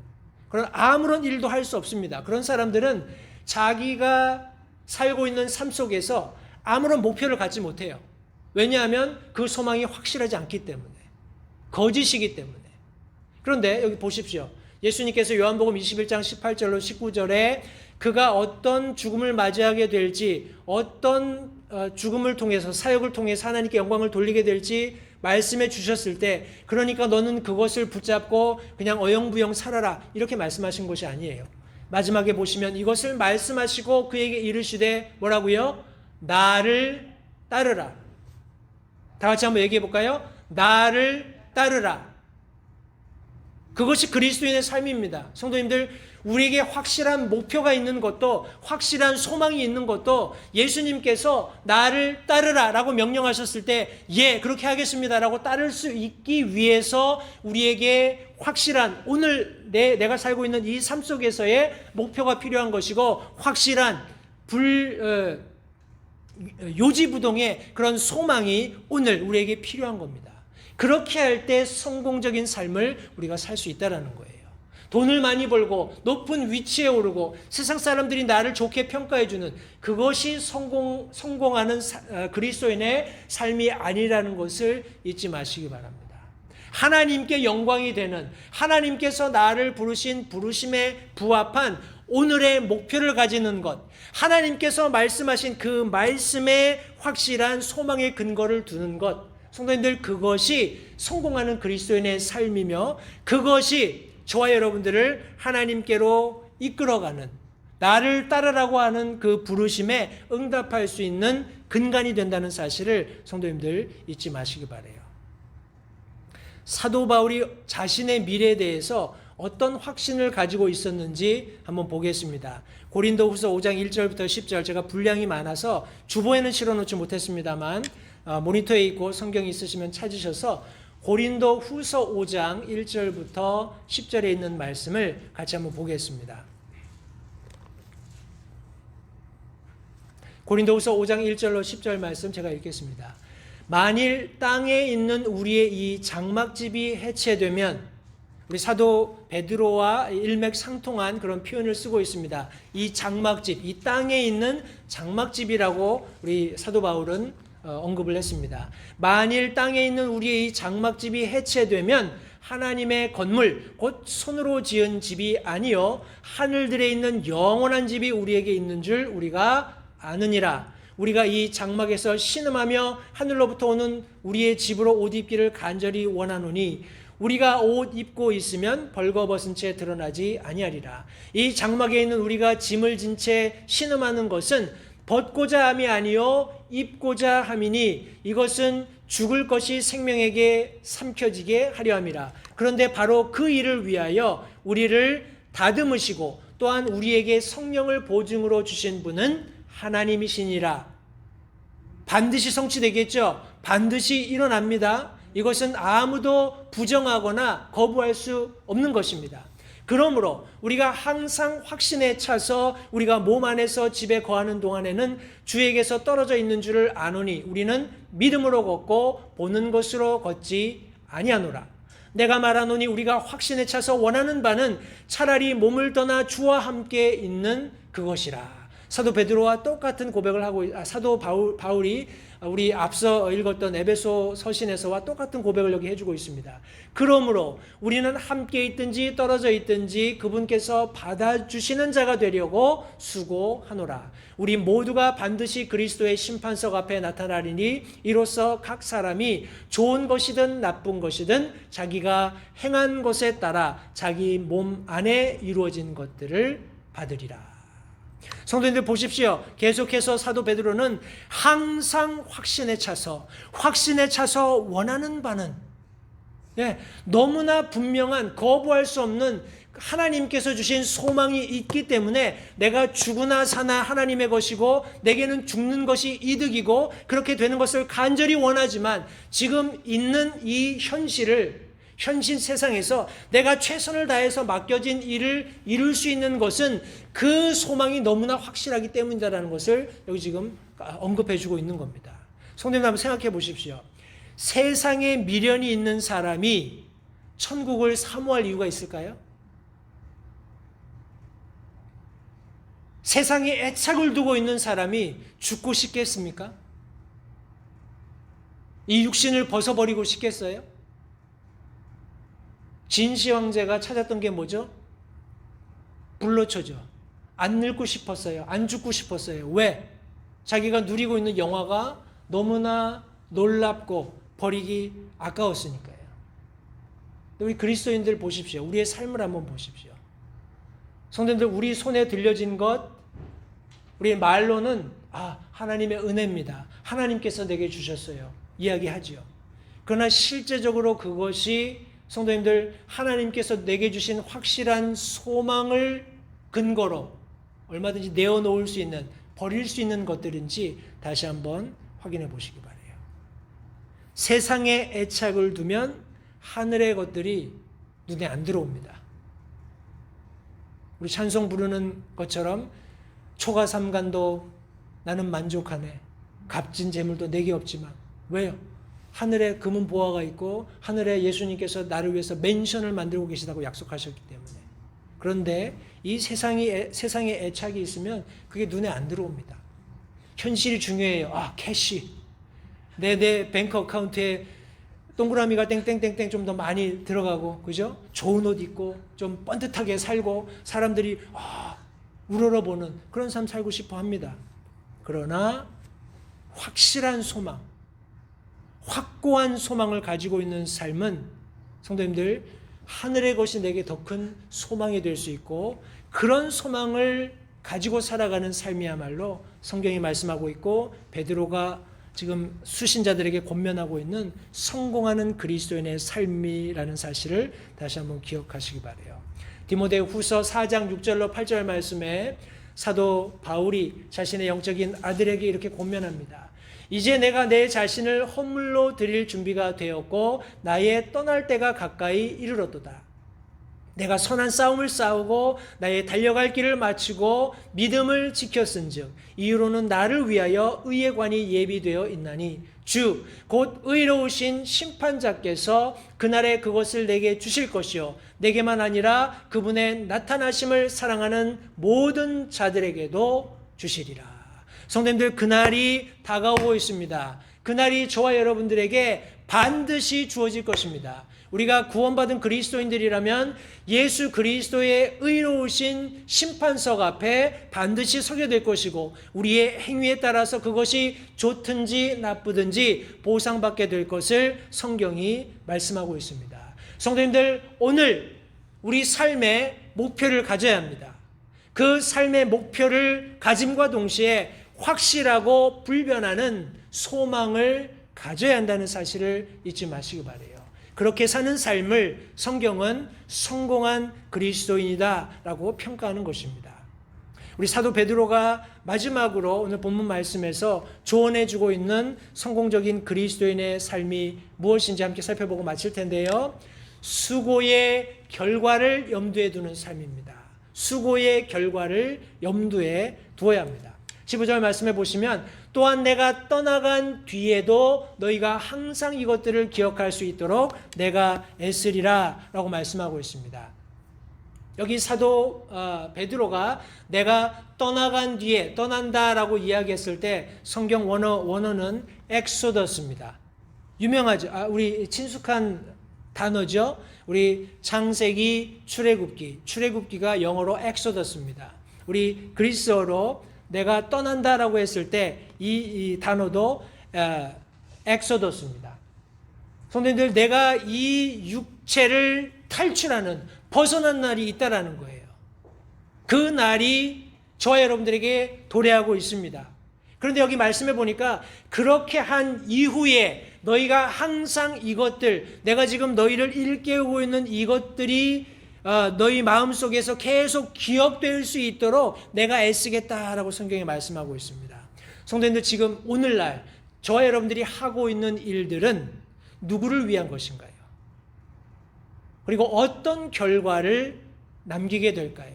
그런 아무런 일도 할 수 없습니다. 그런 사람들은 자기가 살고 있는 삶 속에서 아무런 목표를 갖지 못해요. 왜냐하면 그 소망이 확실하지 않기 때문에, 거짓이기 때문에. 그런데 여기 보십시오. 예수님께서 요한복음 21장 18절로 19절에 그가 어떤 죽음을 맞이하게 될지, 어떤 죽음을 통해서, 사역을 통해서 하나님께 영광을 돌리게 될지 말씀해 주셨을 때, 그러니까 너는 그것을 붙잡고 그냥 어영부영 살아라 이렇게 말씀하신 것이 아니에요. 마지막에 보시면 이것을 말씀하시고 그에게 이르시되 뭐라고요? 나를 따르라. 다 같이 한번 얘기해 볼까요? 나를 따르라. 그것이 그리스도인의 삶입니다. 성도님들, 우리에게 확실한 목표가 있는 것도, 확실한 소망이 있는 것도 예수님께서 나를 따르라 라고 명령하셨을 때 예, 그렇게 하겠습니다 라고 따를 수 있기 위해서 우리에게 확실한, 오늘 내가 살고 있는 이 삶 속에서의 목표가 필요한 것이고, 확실한 요지부동의 그런 소망이 오늘 우리에게 필요한 겁니다. 그렇게 할 때 성공적인 삶을 우리가 살 수 있다는 거예요. 돈을 많이 벌고 높은 위치에 오르고 세상 사람들이 나를 좋게 평가해주는 그것이 성공하는 그리스도인의 삶이 아니라는 것을 잊지 마시기 바랍니다. 하나님께 영광이 되는, 하나님께서 나를 부르신 부르심에 부합한 오늘의 목표를 가지는 것, 하나님께서 말씀하신 그 말씀에 확실한 소망의 근거를 두는 것, 성도님들, 그것이 성공하는 그리스도인의 삶이며 그것이 저와 여러분들을 하나님께로 이끌어가는, 나를 따르라고 하는 그 부르심에 응답할 수 있는 근간이 된다는 사실을 성도님들 잊지 마시기 바라요. 사도 바울이 자신의 미래에 대해서 어떤 확신을 가지고 있었는지 한번 보겠습니다. 고린도후서 5장 1절부터 10절, 제가 분량이 많아서 주보에는 실어놓지 못했습니다만 모니터에 있고 성경이 있으시면 찾으셔서 고린도후서 5장 1절부터 10절에 있는 말씀을 같이 한번 보겠습니다. 고린도후서 5장 1절로 10절 말씀 제가 읽겠습니다. 만일 땅에 있는 우리의 이 장막집이 해체되면, 우리 사도 베드로와 일맥상통한 그런 표현을 쓰고 있습니다. 이 장막집, 이 땅에 있는 장막집이라고 우리 사도 바울은 언급을 했습니다. 만일 땅에 있는 우리의 이 장막집이 해체되면 하나님의 건물, 곧 손으로 지은 집이 아니요 하늘들에 있는 영원한 집이 우리에게 있는 줄 우리가 아느니라. 우리가 이 장막에서 신음하며 하늘로부터 오는 우리의 집으로 옷 입기를 간절히 원하노니 우리가 옷 입고 있으면 벌거벗은 채 드러나지 아니하리라. 이 장막에 있는 우리가 짐을 진 채 신음하는 것은 벗고자 함이 아니요 입고자 함이니 이것은 죽을 것이 생명에게 삼켜지게 하려 함이라. 그런데 바로 그 일을 위하여 우리를 다듬으시고 또한 우리에게 성령을 보증으로 주신 분은 하나님이시니라. 반드시 성취되겠죠. 반드시 일어납니다. 이것은 아무도 부정하거나 거부할 수 없는 것입니다. 그러므로 우리가 항상 확신에 차서 우리가 몸 안에서 집에 거하는 동안에는 주에게서 떨어져 있는 줄을 아노니 우리는 믿음으로 걷고 보는 것으로 걷지 아니하노라. 내가 말하노니 우리가 확신에 차서 원하는 바는 차라리 몸을 떠나 주와 함께 있는 그것이라. 사도 베드로와 똑같은 고백을 하고, 사도 바울이 우리 앞서 읽었던 에베소 서신에서와 똑같은 고백을 여기 해주고 있습니다. 그러므로 우리는 함께 있든지 떨어져 있든지 그분께서 받아주시는 자가 되려고 수고하노라. 우리 모두가 반드시 그리스도의 심판석 앞에 나타나리니 이로써 각 사람이 좋은 것이든 나쁜 것이든 자기가 행한 것에 따라 자기 몸 안에 이루어진 것들을 받으리라. 성도님들 보십시오. 계속해서 사도 베드로는 항상 확신에 차서 원하는 바는, 너무나 분명한 거부할 수 없는 하나님께서 주신 소망이 있기 때문에 내가 죽으나 사나 하나님의 것이고 내게는 죽는 것이 이득이고 그렇게 되는 것을 간절히 원하지만 지금 있는 이 현실 세상에서 내가 최선을 다해서 맡겨진 일을 이룰 수 있는 것은 그 소망이 너무나 확실하기 때문이다라는 것을 여기 지금 언급해 주고 있는 겁니다. 성도님 한번 생각해 보십시오. 세상에 미련이 있는 사람이 천국을 사모할 이유가 있을까요? 세상에 애착을 두고 있는 사람이 죽고 싶겠습니까? 이 육신을 벗어버리고 싶겠어요? 진시 황제가 찾았던 게 뭐죠? 불로초죠. 안 늙고 싶었어요. 안 죽고 싶었어요. 왜? 자기가 누리고 있는 영화가 너무나 놀랍고 버리기 아까웠으니까요. 우리 그리스도인들 보십시오. 우리의 삶을 한번 보십시오. 성도님들, 우리 손에 들려진 것, 우리 말로는 하나님의 은혜입니다. 하나님께서 내게 주셨어요. 이야기하지요. 그러나 실제적으로 그것이 성도님들, 하나님께서 내게 주신 확실한 소망을 근거로 얼마든지 내어놓을 수 있는, 버릴 수 있는 것들인지 다시 한번 확인해 보시기 바라요. 세상에 애착을 두면 하늘의 것들이 눈에 안 들어옵니다. 우리 찬송 부르는 것처럼 초가삼간도 나는 만족하네. 값진 재물도 내게 없지만. 왜요? 하늘에 금은 보화가 있고 하늘에 예수님께서 나를 위해서 맨션을 만들고 계시다고 약속하셨기 때문에. 그런데 이 세상에 애착이 있으면 그게 눈에 안 들어옵니다. 현실이 중요해요. 캐시. 내 뱅크 어카운트에 동그라미가 땡땡땡땡 좀 더 많이 들어가고, 그죠? 좋은 옷 입고 좀 번듯하게 살고 사람들이 우러러보는 그런 삶 살고 싶어 합니다. 그러나 확실한 소망, 확고한 소망을 가지고 있는 삶은 성도님들 하늘의 것이 내게 더 큰 소망이 될 수 있고, 그런 소망을 가지고 살아가는 삶이야말로 성경이 말씀하고 있고 베드로가 지금 수신자들에게 권면하고 있는 성공하는 그리스도인의 삶이라는 사실을 다시 한번 기억하시기 바라요. 디모데 후서 4장 6절로 8절 말씀에 사도 바울이 자신의 영적인 아들에게 이렇게 권면합니다. 이제 내가 내 자신을 헌물로 드릴 준비가 되었고 나의 떠날 때가 가까이 이르렀도다. 내가 선한 싸움을 싸우고 나의 달려갈 길을 마치고 믿음을 지켰은즉 이후로는 나를 위하여 의의 관이 예비되어 있나니 주 곧 의로우신 심판자께서 그날에 그것을 내게 주실 것이요 내게만 아니라 그분의 나타나심을 사랑하는 모든 자들에게도 주시리라. 성도님들, 그날이 다가오고 있습니다. 그날이 저와 여러분들에게 반드시 주어질 것입니다. 우리가 구원받은 그리스도인들이라면 예수 그리스도의 의로우신 심판석 앞에 반드시 서게 될 것이고 우리의 행위에 따라서 그것이 좋든지 나쁘든지 보상받게 될 것을 성경이 말씀하고 있습니다. 성도님들, 오늘 우리 삶의 목표를 가져야 합니다. 그 삶의 목표를 가짐과 동시에 확실하고 불변하는 소망을 가져야 한다는 사실을 잊지 마시기 바라요. 그렇게 사는 삶을 성경은 성공한 그리스도인이다 라고 평가하는 것입니다. 우리 사도 베드로가 마지막으로 오늘 본문 말씀에서 조언해 주고 있는 성공적인 그리스도인의 삶이 무엇인지 함께 살펴보고 마칠 텐데요. 수고의 결과를 염두에 두는 삶입니다. 수고의 결과를 염두에 두어야 합니다. 15절 말씀해 보시면 또한 내가 떠나간 뒤에도 너희가 항상 이것들을 기억할 수 있도록 내가 애쓰리라 라고 말씀하고 있습니다. 여기 사도 베드로가 내가 떠나간 뒤에 떠난다라고 이야기했을 때 성경 원어는 엑소더스입니다. 유명하죠. 우리 친숙한 단어죠. 우리 창세기, 출애굽기가 영어로 엑소더스입니다. 우리 그리스어로 내가 떠난다라고 했을 때 이 단어도 엑소더스입니다. 성도님들, 내가 이 육체를 탈출하는 벗어난 날이 있다라는 거예요. 그 날이 저와 여러분들에게 도래하고 있습니다. 그런데 여기 말씀해 보니까 그렇게 한 이후에 너희가 항상 이것들, 내가 지금 너희를 일깨우고 있는 이것들이 너희 마음속에서 계속 기억될 수 있도록 내가 애쓰겠다라고 성경에 말씀하고 있습니다. 성도님들, 지금 오늘날 저와 여러분들이 하고 있는 일들은 누구를 위한 것인가요? 그리고 어떤 결과를 남기게 될까요?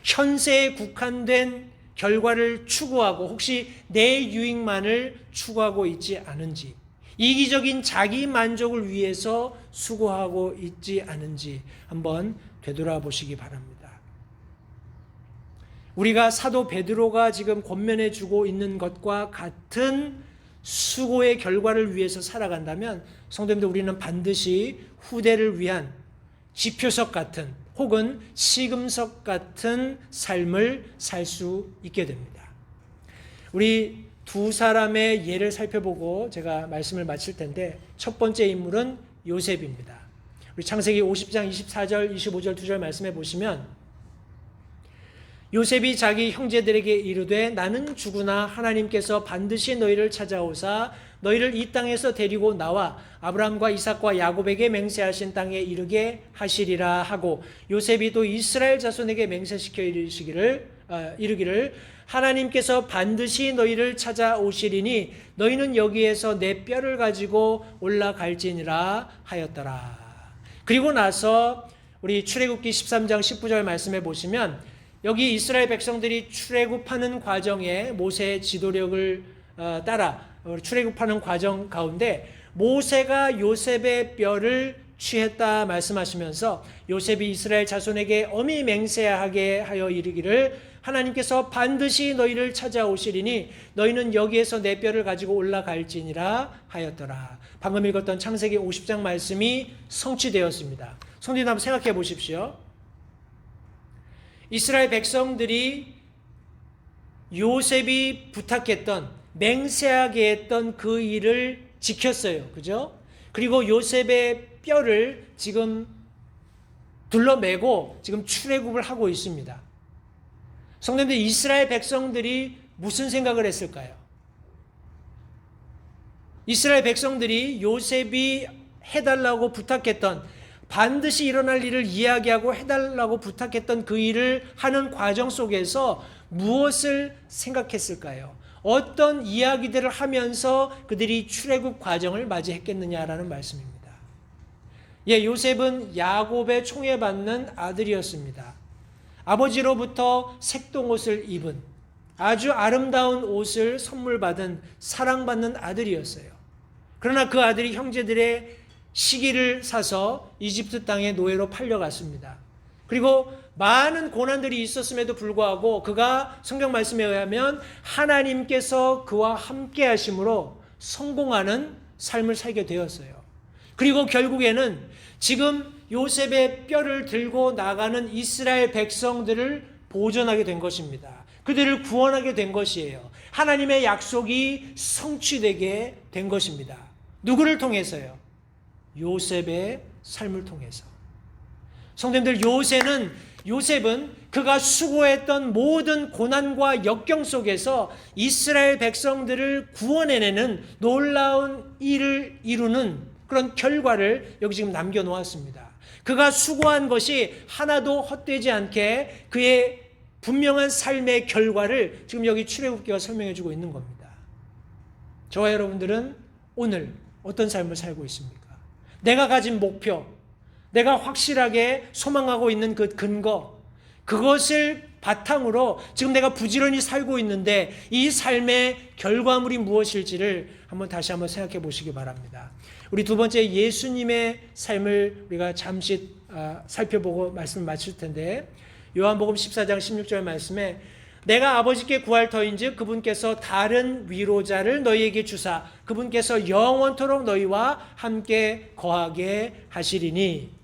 현세에 국한된 결과를 추구하고 혹시 내 유익만을 추구하고 있지 않은지, 이기적인 자기 만족을 위해서 수고하고 있지 않은지 한번 되돌아보시기 바랍니다. 우리가 사도 베드로가 지금 권면해 주고 있는 것과 같은 수고의 결과를 위해서 살아간다면 성도님들, 우리는 반드시 후대를 위한 지표석 같은 혹은 시금석 같은 삶을 살 수 있게 됩니다. 우리 두 사람의 예를 살펴보고 제가 말씀을 마칠 텐데, 첫 번째 인물은 요셉입니다. 우리 창세기 50장 24절 25절 2절 말씀해 보시면 요셉이 자기 형제들에게 이르되 나는 죽으나 하나님께서 반드시 너희를 찾아오사 너희를 이 땅에서 데리고 나와 아브라함과 이삭과 야곱에게 맹세하신 땅에 이르게 하시리라 하고, 요셉이 또 이스라엘 자손에게 맹세시켜 이르기를 하나님께서 반드시 너희를 찾아오시리니 너희는 여기에서 내 뼈를 가지고 올라갈지니라 하였더라. 그리고 나서 우리 출애굽기 13장 19절 말씀해 보시면 여기 이스라엘 백성들이 출애굽하는 과정에 모세의 지도력을 따라 출애굽하는 과정 가운데 모세가 요셉의 뼈를 취했다 말씀하시면서 요셉이 이스라엘 자손에게 엄히 맹세하게 하여 이르기를 하나님께서 반드시 너희를 찾아오시리니 너희는 여기에서 내 뼈를 가지고 올라갈지니라 하였더라. 방금 읽었던 창세기 50장 말씀이 성취되었습니다. 성도님, 한번 생각해 보십시오. 이스라엘 백성들이 요셉이 부탁했던 맹세하게 했던 그 일을 지켰어요. 그죠? 그리고 요셉의 뼈를 지금 둘러매고 지금 출애굽을 하고 있습니다. 성도님들, 이스라엘 백성들이 무슨 생각을 했을까요? 이스라엘 백성들이 요셉이 해달라고 부탁했던, 반드시 일어날 일을 이야기하고 해달라고 부탁했던 그 일을 하는 과정 속에서 무엇을 생각했을까요? 어떤 이야기들을 하면서 그들이 출애굽 과정을 맞이했겠느냐라는 말씀입니다. 요셉은 야곱의 총애받는 아들이었습니다. 아버지로부터 색동옷을 입은, 아주 아름다운 옷을 선물 받은 사랑받는 아들이었어요. 그러나 그 아들이 형제들의 시기를 사서 이집트 땅에 노예로 팔려갔습니다. 그리고 많은 고난들이 있었음에도 불구하고 그가 성경 말씀에 의하면 하나님께서 그와 함께 하심으로 성공하는 삶을 살게 되었어요. 그리고 결국에는 지금 요셉의 뼈를 들고 나가는 이스라엘 백성들을 보존하게 된 것입니다. 그들을 구원하게 된 것이에요. 하나님의 약속이 성취되게 된 것입니다. 누구를 통해서요? 요셉의 삶을 통해서. 성도님들, 요셉은 그가 수고했던 모든 고난과 역경 속에서 이스라엘 백성들을 구원해내는 놀라운 일을 이루는 그런 결과를 여기 지금 남겨놓았습니다. 그가 수고한 것이 하나도 헛되지 않게 그의 분명한 삶의 결과를 지금 여기 출애굽기가 설명해주고 있는 겁니다. 저와 여러분들은 오늘 어떤 삶을 살고 있습니까? 내가 가진 목표, 내가 확실하게 소망하고 있는 그 근거, 그것을 바탕으로 지금 내가 부지런히 살고 있는데 이 삶의 결과물이 무엇일지를 다시 한번 생각해 보시기 바랍니다. 우리 두 번째, 예수님의 삶을 우리가 잠시 살펴보고 말씀을 마칠 텐데, 요한복음 14장 16절 말씀에 내가 아버지께 구할 터인즉 그분께서 다른 위로자를 너희에게 주사 그분께서 영원토록 너희와 함께 거하게 하시리니.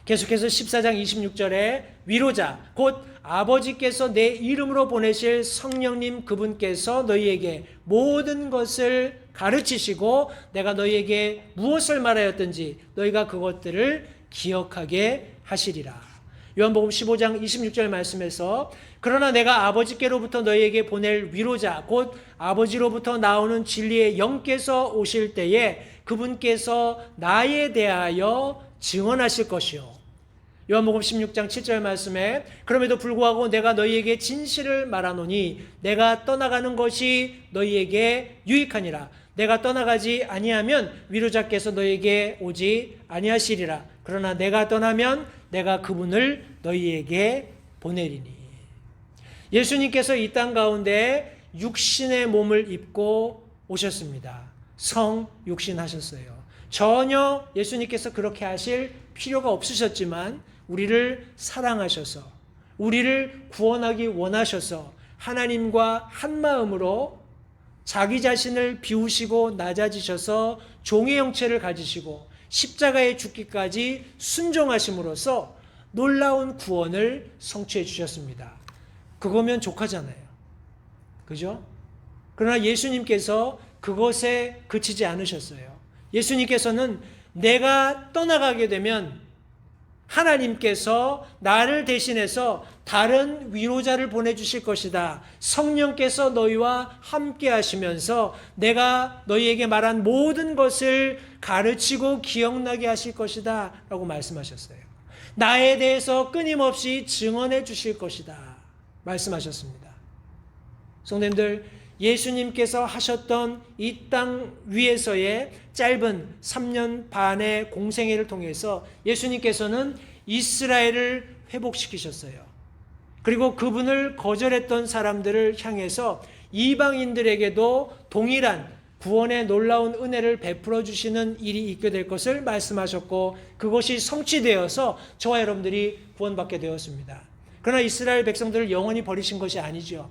계속해서 14장 26절에 위로자 곧 아버지께서 내 이름으로 보내실 성령님 그분께서 너희에게 모든 것을 가르치시고 내가 너희에게 무엇을 말하였든지 너희가 그것들을 기억하게 하시리라. 요한복음 15장 26절 말씀에서 그러나 내가 아버지께로부터 너희에게 보낼 위로자 곧 아버지로부터 나오는 진리의 영께서 오실 때에 그분께서 나에 대하여 증언하실 것이요. 요한복음 16장 7절 말씀에 그럼에도 불구하고 내가 너희에게 진실을 말하노니 내가 떠나가는 것이 너희에게 유익하니라. 내가 떠나가지 아니하면 위로자께서 너희에게 오지 아니하시리라. 그러나 내가 떠나면 내가 그분을 너희에게 보내리니. 예수님께서 이 땅 가운데 육신의 몸을 입고 오셨습니다. 성육신하셨어요. 전혀 예수님께서 그렇게 하실 필요가 없으셨지만 우리를 사랑하셔서 우리를 구원하기 원하셔서 하나님과 한 마음으로 자기 자신을 비우시고 낮아지셔서 종의 형체를 가지시고 십자가에 죽기까지 순종하심으로써 놀라운 구원을 성취해 주셨습니다. 그거면 족하잖아요. 그죠? 그러나 예수님께서 그것에 그치지 않으셨어요. 예수님께서는 내가 떠나가게 되면 하나님께서 나를 대신해서 다른 위로자를 보내주실 것이다. 성령께서 너희와 함께 하시면서 내가 너희에게 말한 모든 것을 가르치고 기억나게 하실 것이다 라고 말씀하셨어요. 나에 대해서 끊임없이 증언해 주실 것이다 말씀하셨습니다. 성도님들, 예수님께서 하셨던 이 땅 위에서의 짧은 3년 반의 공생애를 통해서 예수님께서는 이스라엘을 회복시키셨어요. 그리고 그분을 거절했던 사람들을 향해서 이방인들에게도 동일한 구원의 놀라운 은혜를 베풀어 주시는 일이 있게 될 것을 말씀하셨고 그것이 성취되어서 저와 여러분들이 구원받게 되었습니다. 그러나 이스라엘 백성들을 영원히 버리신 것이 아니죠.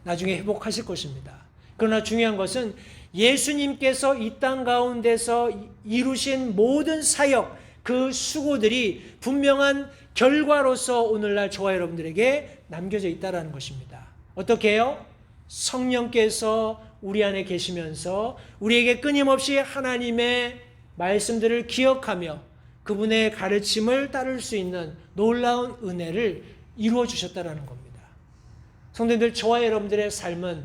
나중에 회복하실 것입니다. 그러나 중요한 것은 예수님께서 이 땅 가운데서 이루신 모든 사역, 그 수고들이 분명한 결과로서 오늘날 저와 여러분들에게 남겨져 있다는 것입니다. 어떻게 해요? 성령께서 우리 안에 계시면서 우리에게 끊임없이 하나님의 말씀들을 기억하며 그분의 가르침을 따를 수 있는 놀라운 은혜를 이루어 주셨다라는 겁니다. 성도님들, 저와 여러분들의 삶은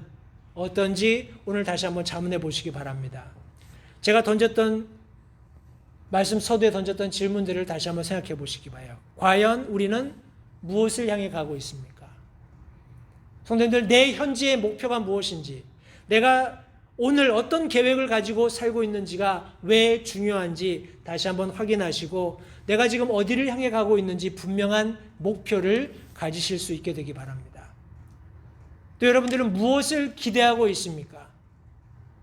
어떤지 오늘 다시 한번 자문해 보시기 바랍니다. 제가 던졌던 말씀 서두에 던졌던 질문들을 다시 한번 생각해 보시기 바라요. 과연 우리는 무엇을 향해 가고 있습니까? 성도님들, 내 현재의 목표가 무엇인지, 내가 오늘 어떤 계획을 가지고 살고 있는지가 왜 중요한지 다시 한번 확인하시고 내가 지금 어디를 향해 가고 있는지 분명한 목표를 가지실 수 있게 되기 바랍니다. 또 여러분들은 무엇을 기대하고 있습니까?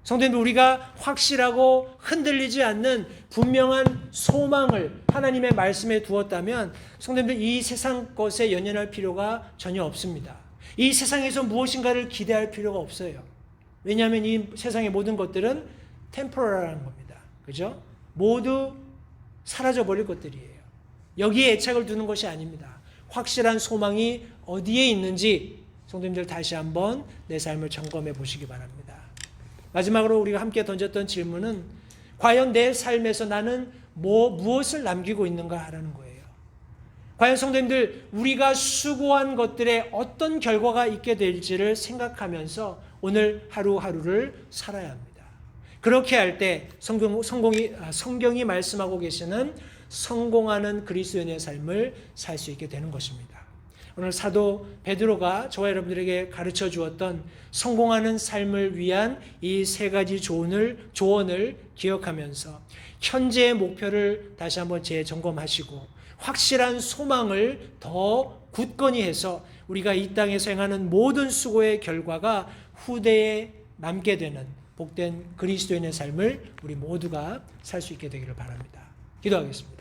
성도님들, 우리가 확실하고 흔들리지 않는 분명한 소망을 하나님의 말씀에 두었다면 성도님들, 이 세상 것에 연연할 필요가 전혀 없습니다. 이 세상에서 무엇인가를 기대할 필요가 없어요. 왜냐하면 이 세상의 모든 것들은 템포럴한 겁니다. 그죠? 모두 사라져 버릴 것들이에요. 여기에 애착을 두는 것이 아닙니다. 확실한 소망이 어디에 있는지 성도님들 다시 한번 내 삶을 점검해 보시기 바랍니다. 마지막으로 우리가 함께 던졌던 질문은 과연 내 삶에서 나는 무엇을 남기고 있는가 하라는 거예요. 과연 성도님들, 우리가 수고한 것들에 어떤 결과가 있게 될지를 생각하면서 오늘 하루하루를 살아야 합니다. 그렇게 할 때 성경이 말씀하고 계시는 성공하는 그리스도인의 삶을 살 수 있게 되는 것입니다. 오늘 사도 베드로가 저와 여러분들에게 가르쳐 주었던 성공하는 삶을 위한 이 세 가지 조언을 기억하면서 현재의 목표를 다시 한번 재점검하시고 확실한 소망을 더 굳건히 해서 우리가 이 땅에서 행하는 모든 수고의 결과가 후대에 남게 되는 복된 그리스도인의 삶을 우리 모두가 살 수 있게 되기를 바랍니다. 기도하겠습니다.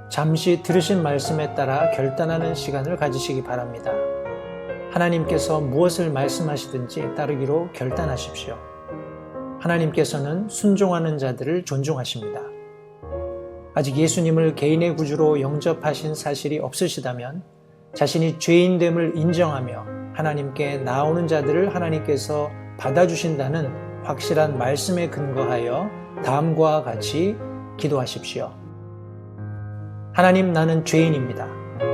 잠시 들으신 말씀에 따라 결단하는 시간을 가지시기 바랍니다. 하나님께서 무엇을 말씀하시든지 따르기로 결단하십시오. 하나님께서는 순종하는 자들을 존중하십니다. 아직 예수님을 개인의 구주로 영접하신 사실이 없으시다면 자신이 죄인됨을 인정하며 하나님께 나오는 자들을 하나님께서 받아주신다는 확실한 말씀에 근거하여 다음과 같이 기도하십시오. 하나님, 나는 죄인입니다.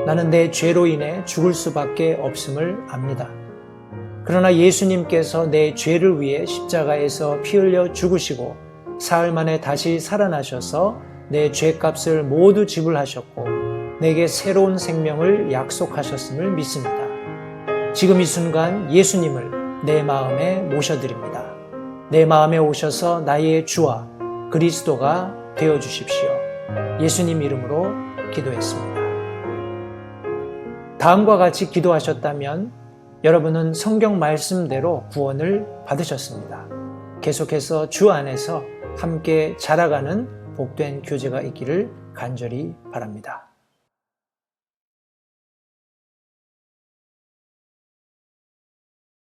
나는 내 죄로 인해 죽을 수밖에 없음을 압니다. 그러나 예수님께서 내 죄를 위해 십자가에서 피 흘려 죽으시고 사흘 만에 다시 살아나셔서 내 죄값을 모두 지불하셨고 내게 새로운 생명을 약속하셨음을 믿습니다. 지금 이 순간 예수님을 내 마음에 모셔드립니다. 내 마음에 오셔서 나의 주와 그리스도가 되어주십시오. 예수님 이름으로 기도했습니다. 다음과 같이 기도하셨다면 여러분은 성경 말씀대로 구원을 받으셨습니다. 계속해서 주 안에서 함께 자라가는 복된 교제가 있기를 간절히 바랍니다.